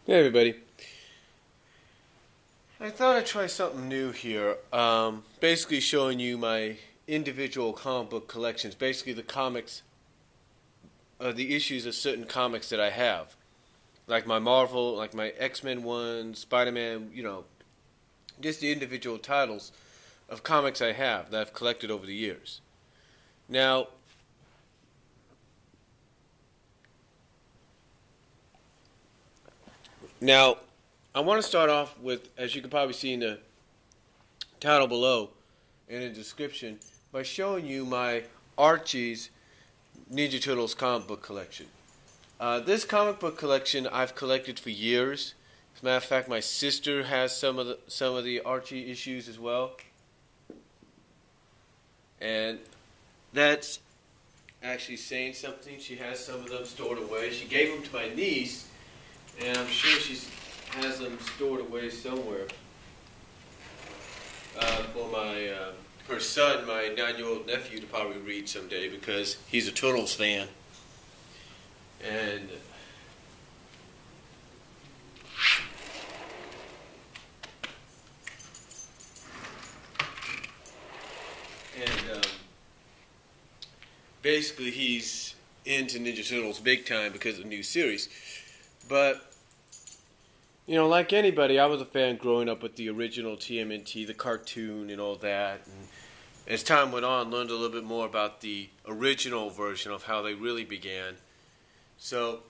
Hey everybody. I thought I'd try something new here. Basically showing you my individual comic book collections. Basically the comics, the issues of certain comics that I have. Like my Marvel, like my X-Men one, Spider-Man, just the individual titles of comics I have that I've collected over the years. Now, now, I want to start off with, as you can probably see in the title below and in the description, by showing you my Archie's Ninja Turtles comic book collection. This comic book collection I've collected for years. As a matter of fact, my sister has some of the Archie issues as well, and that's actually saying something. She has some of them stored away. She gave them to my niece, and I'm sure she has them stored away somewhere for my her son, my 9-year-old nephew, to probably read someday because he's a Turtles fan. And basically he's into Ninja Turtles big time because of the new series. But like anybody, I was a fan growing up with the original TMNT, the cartoon, and all that. And as time went on, learned a little bit more about the original version of how they really began. So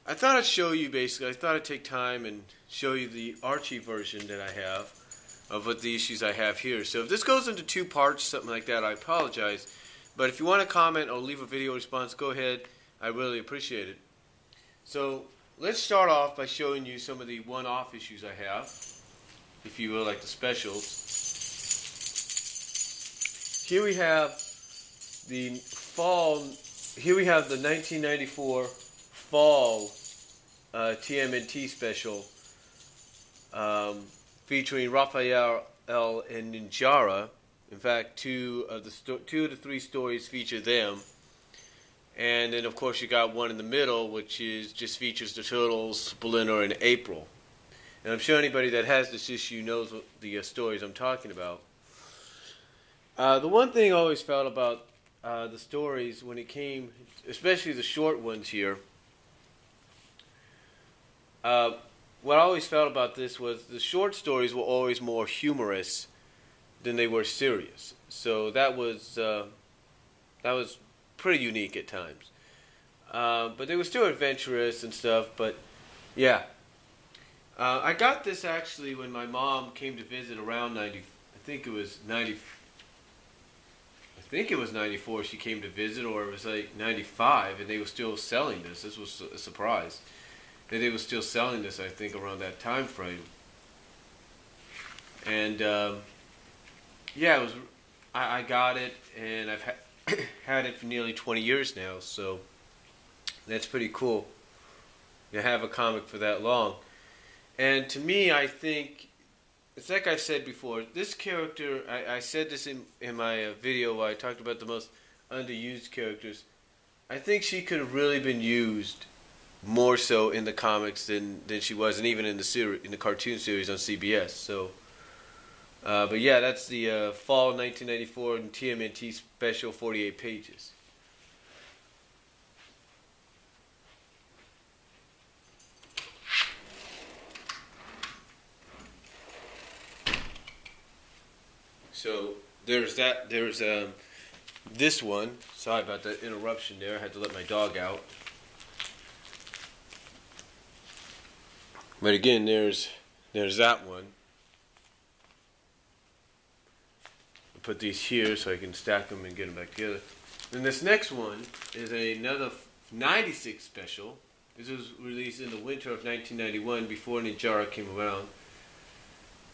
I thought I'd show you basically, I thought I'd take time and show you the Archie version that I have of what the issues I have here. So if this goes into 2 parts, something like that, I apologize. But if you want to comment or leave a video response, go ahead. I really appreciate it. So let's start off by showing you some of the one-off issues I have, if you will, like the specials. Here we have the fall. Here we have the 1994 fall TMNT special featuring Raphael and Ninjara. In fact, two of the 3 stories feature them. And then, of course, you got one in the middle, which just features the Turtles, Splinter, and April. And I'm sure anybody that has this issue knows what the stories I'm talking about. The one thing I always felt about the stories when it came, especially the short ones here, what I always felt about this was the short stories were always more humorous than they were serious. So that was pretty unique at times. But they were still adventurous and stuff. But yeah, I got this actually when my mom came to visit around 90. I think it was 90. I think it was 94. She came to visit, or it was like 95, and they were still selling this. This was a surprise that they were still selling this. I think around that time frame. And yeah, it was. I got it, and I've had it for nearly 20 years now, so that's pretty cool to have a comic for that long. And to me, I think, it's like I've said before, this character, I said this in my video where I talked about the most underused characters. I think she could have really been used more so in the comics than she was, and even in the cartoon series on CBS. So but yeah, that's the fall 1994 TMNT special, 48 pages. So there's that. There's this one. Sorry about that interruption there. I had to let my dog out. But again, there's that one. Put these here so I can stack them and get them back together. And this next one is another 96 special. This was released in the winter of 1991 before Ninjara came around.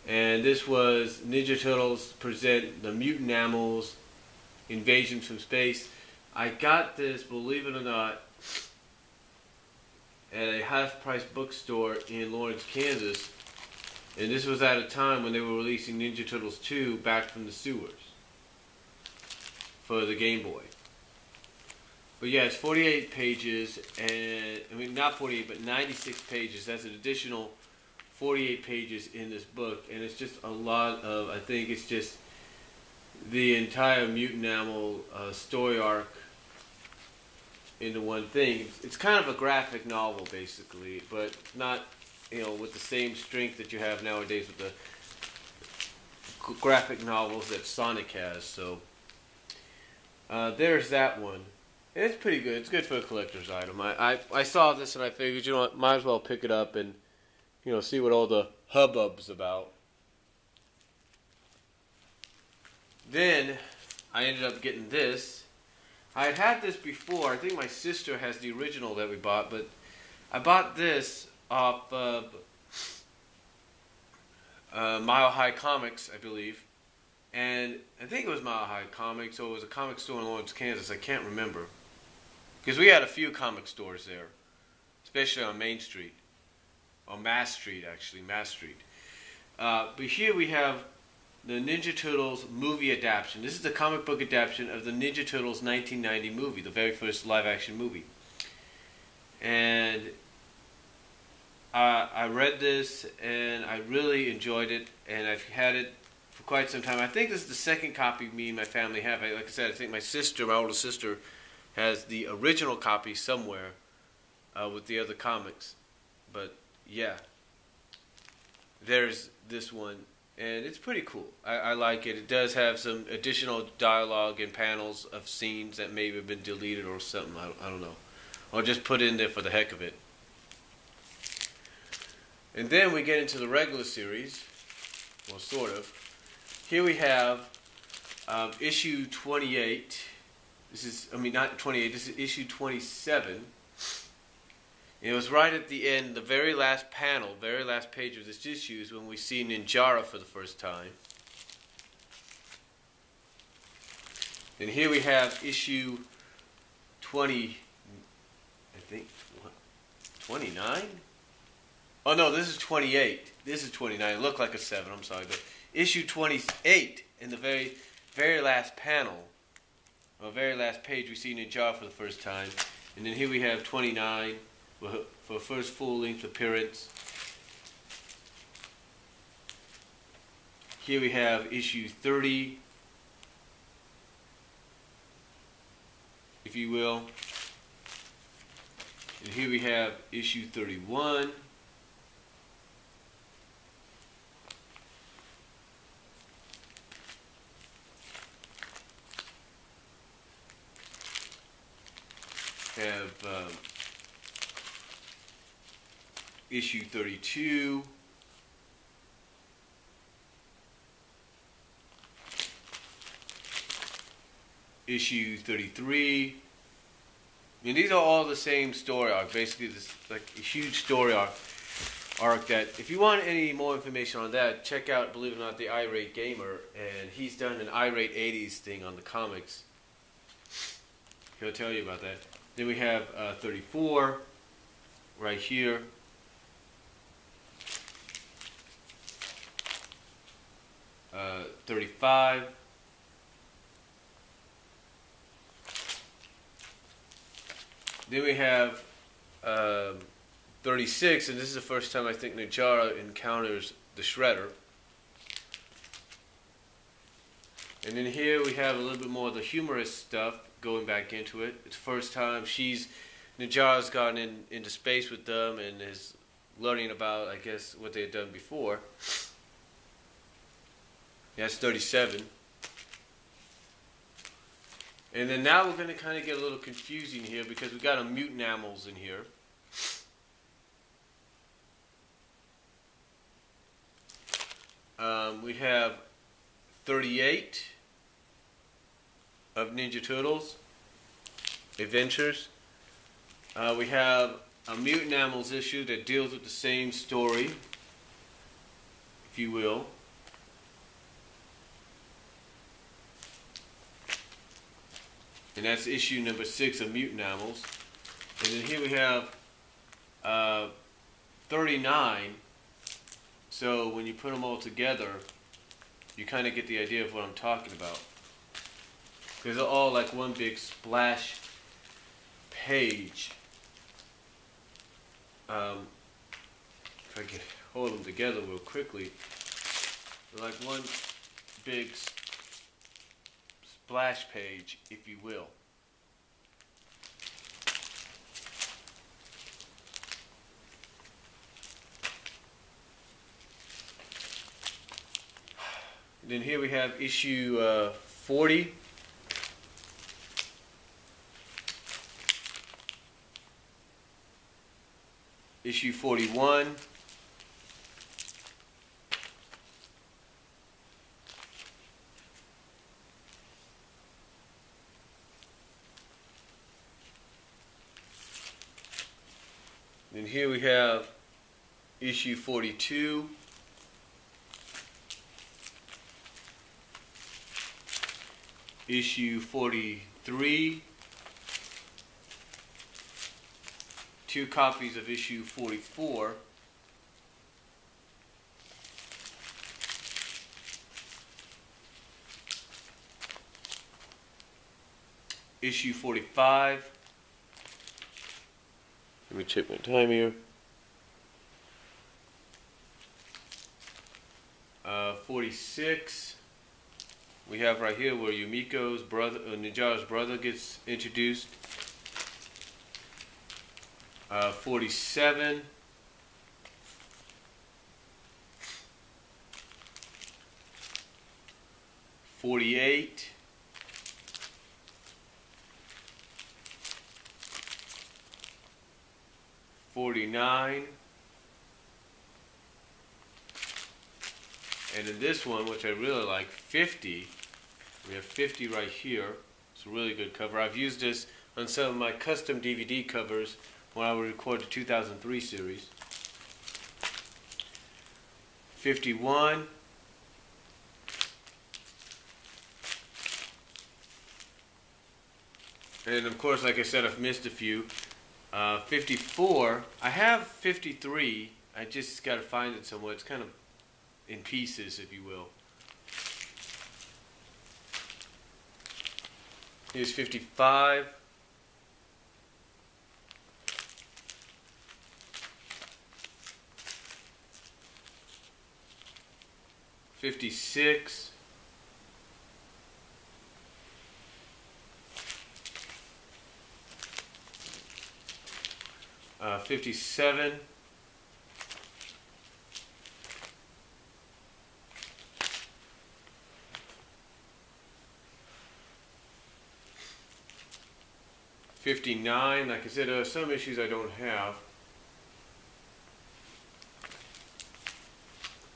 And this was Ninja Turtles present the Mutant Animals Invasion from Space. I got this, believe it or not, at a half-price bookstore in Lawrence, Kansas. And this was at a time when they were releasing Ninja Turtles 2 Back from the Sewers for the Game Boy. But yeah, it's 48 pages, and I mean not 48, but 96 pages. That's an additional 48 pages in this book, and it's just a lot of. I think it's just the entire Mutant Animal story arc into one thing. It's kind of a graphic novel, basically, but not, you know, with the same strength that you have nowadays with the graphic novels that Sonic has. So there's that one. And it's pretty good. It's good for a collector's item. I saw this and I figured, you know what, might as well pick it up and, you know, see what all the hubbub's about. Then I ended up getting this. I had this before. I think my sister has the original that we bought, but I bought this off of Mile High Comics, I believe. And I think it was Mile High Comics, or it was a comic store in Lawrence, Kansas. I can't remember. Because we had a few comic stores there, especially on Main Street. Or Mass Street, actually. Mass Street. But here we have the Ninja Turtles movie adaptation. This is the comic book adaptation of the Ninja Turtles 1990 movie, the very first live-action movie. And I read this, and I really enjoyed it, and I've had it for quite some time. I think this is the second copy me and my family have. Like I said, I think my sister, my older sister, has the original copy somewhere with the other comics. But yeah, there's this one, and it's pretty cool. I like it. It does have some additional dialogue and panels of scenes that maybe have been deleted or something. I don't know. Or just put in there for the heck of it. And then we get into the regular series. Well, sort of. Here we have issue 28. This is, I mean, not 28, this is issue 27. It was right at the end, the very last panel, very last page of this issue is when we see Ninjara for the first time. And here we have issue 20, I think, what, 29? Oh no, this is 28. This is 29. It looked like a 7, I'm sorry. But issue 28, in the very, very last panel, or very last page, we see Ninjara for the first time. And then here we have 29 for a first full-length appearance. Here we have issue 30, if you will. And here we have issue 31. Have issue 32. Issue 33. I mean, these are all the same story arc. Basically, this like a huge story arc that, if you want any more information on that, check out, believe it or not, the Irate Gamer, and he's done an Irate 80s thing on the comics. He'll tell you about that. Then we have 34 right here. Uh, 35. Then we have 36, and this is the first time I think Ninjara encounters the Shredder. And then here we have a little bit more of the humorous stuff going back into it. It's the first time Ninjara's gone into space with them and is learning about, I guess, what they had done before. That's 37. And then now we're going to kind of get a little confusing here because we got a mutant animals in here. We have 38 of Ninja Turtles Adventures. We have a mutant animals issue that deals with the same story, if you will. And that's issue number 6 of Mutant Animals. And then here we have 39. So when you put them all together, you kind of get the idea of what I'm talking about. Because they're all like one big splash page. If I can hold them together real quickly, they're like one big splash page, if you will. Then here we have issue 40. Issue 41. Then here we have issue 42. Issue 43. 2 copies of issue 44. Issue 45. Let me check my time here. 46. We have right here where Yumiko's brother, Ninjaro's brother, gets introduced. 47. 48. 49. And in this one, which I really like, 50. We have 50 right here. It's a really good cover. I've used this on some of my custom DVD covers when I would record the 2003 series. 51. And of course, like I said, I've missed a few. 54. I have 53. I just got to find it somewhere. It's kind of in pieces, if you will. Here's 55. 56. 57. 59. Like I said, there are some issues I don't have.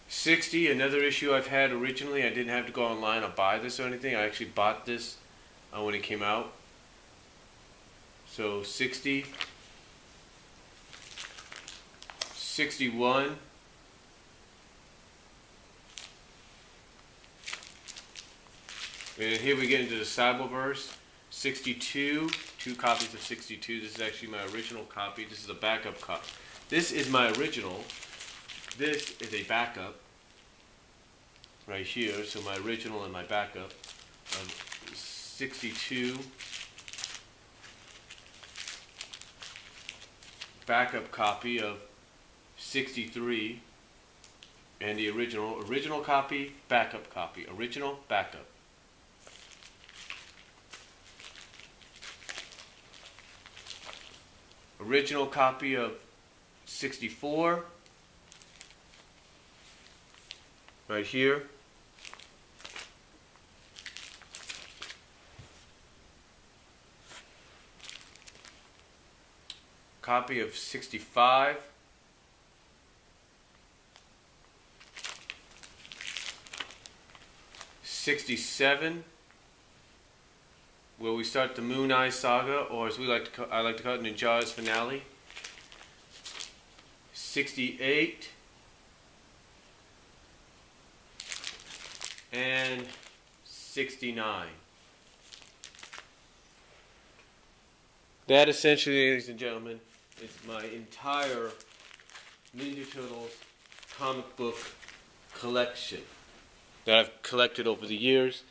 60, another issue I've had originally. I didn't have to go online or buy this or anything. I actually bought this when it came out. So 60. 61. And here we get into the Cyberverse. 62. 2 copies of 62. This is actually my original copy. This is a backup copy. This is my original. This is a backup right here. So my original and my backup of 62. Backup copy of 63. And the original copy, backup copy. Original, backup. Original copy of 64. Right here. Copy of 65. '67, where we start the Moon Eye Saga, or as I like to call it, Ninjaro's finale. 68. And 69. That essentially, ladies and gentlemen, is my entire Ninja Turtles comic book collection that I've collected over the years.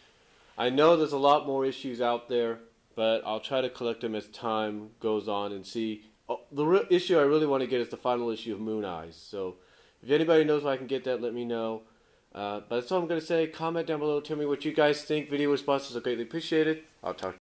I know there's a lot more issues out there. but I'll try to collect them as time goes on and see. Oh, the real issue I really want to get is the final issue of Moon Eyes. So if anybody knows where I can get that, let me know. But that's all I'm going to say. Comment down below. Tell me what you guys think. Video responses are greatly appreciated. I'll talk to you.